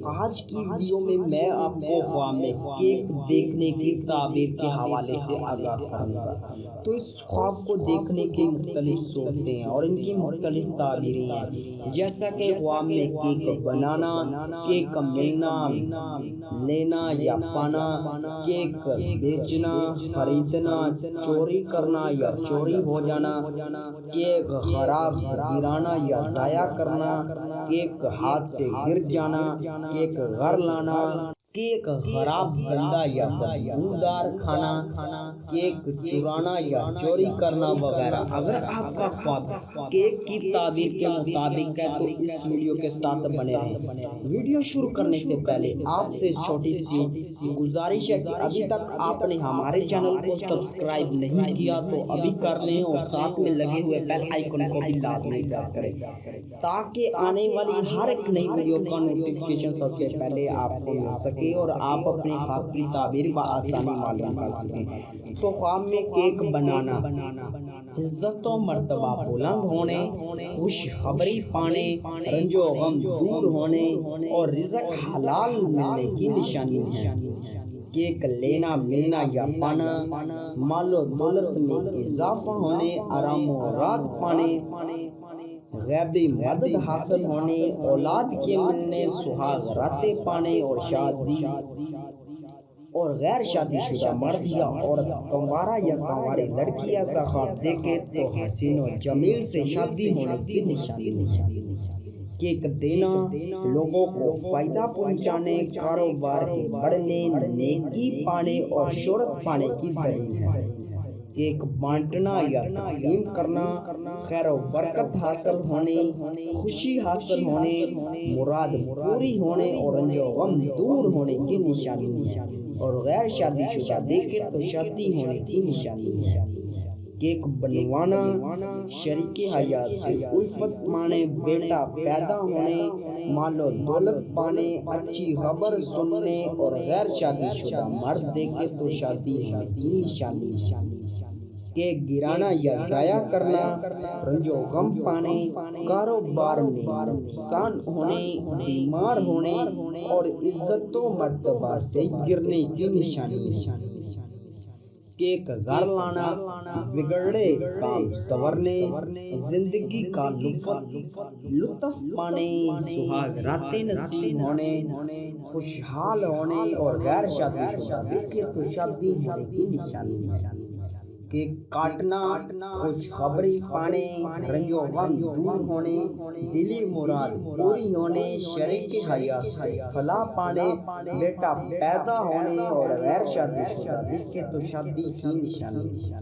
آج کی ویڈیو میں آپ کو خواب میں کیک دیکھنے کی تعبیر کے حوالے سے آگاہ کروں گا۔ تو اس خواب کو دیکھنے کے مختلف صورتیں ہیں اور ان کی مختلف تعبیریں ہیں، جیسا کہ خواب میں کیک بنانا، کیک ملنا، لینا یا پانا، کیک بیچنا، خریدنا، چوری کرنا یا چوری ہو جانا، کیک خراب گرانا یا ضائع کرنا، کیک ہاتھ سے گر جانا، کیک گھر لانا، کیک خراب گندا یا بدبودار کھانا، کیک چرانا یا چوری کرنا وغیرہ۔ اگر آپ کا خواب کیک کی تعبیر کے مطابق ہے تو اس ویڈیو کے ساتھ بنے رہیں۔ ویڈیو شروع کرنے سے پہلے آپ سے چھوٹی سی گزارش ہے کہ ابھی تک آپ نے ہمارے چینل کو سبسکرائب نہیں کیا تو ابھی کر لیں اور ساتھ میں لگے ہوئے بیل آئیکن کو بھی لازمی پریس کریں تاکہ آنے والی ہر ایک نئی ویڈیو کا نوٹیفیکیشن سب سے پہلے آپ کو مل سکے اور آپ اپنے خواب کی تعبیر بآسانی معلوم کر سکیں۔ تو خواب میں کیک بنانا، عزت و مرتبہ بلند ہونے، خوشخبری پانے، رنج و غم دور ہونے اور رزق حلال ملنے کی نشانی ہے۔ کیک لینا، ملنا یا پانا، مال و دولت میں اضافہ ہونے، آرام و راحت پانے، غیبی مدد حاصل ہونے، اولاد کے ملنے، سہاگ راتیں پانے اور شادی اور غیر شادی شدہ مرد یا عورت، کنوارا یا کنواری لڑکی ایسا خواب دیکھے تو حسین و جمیل سے شادی ہونے کی نشانی ہے۔ کیک دینا، لوگوں کو فائدہ پہنچانے، کاروبار کے بڑھنے، نیکی پانے اور شہرت پانے کی دلیل ہے۔ کیک بانٹنا یا تقسیم کرنا، خیر و برکت حاصل ہونے، خوشی حاصل ہونے، مراد پوری ہونے اور رنج و غم دور ہونے کی نشانی ہے، اور غیر شادی شدہ دیکھے تو شادی ہونے کی نشانی ہے۔ کیک بنوانا، شریک حیات سے الفت پانے، بیٹا پیدا ہونے، مال و دولت پانے، اچھی خبر سننے اور غیر شادی شدہ مرد دیکھے تو شادی ہونے کی نشانی ہے۔ کیک گرانا یا ضائع کرنا، رنج و غم پانے، کاروبار میں نقصان ہونے، بیمار ہونے اور عزت و مرتبہ سے گرنے کی نشانی ہے۔ کیک گھر لانا، بگڑے کام سنورنے، زندگی کا لطف پانے، سہاگ راتیں نصیب ہونے، خوشحال ہونے اور غیر شادی شدہ دیکھے تو شادی ہونے کی نشانی ہے۔ کیک کاٹنا، خوشخبری پانے، رنج و غم دور ہونے، دلی مراد پوری ہونے، شریک حیات سے فلاح پانے، بیٹا پیدا ہونے اور غیر شادی شدہ دیکھے تو شادی کی نشانی ہے۔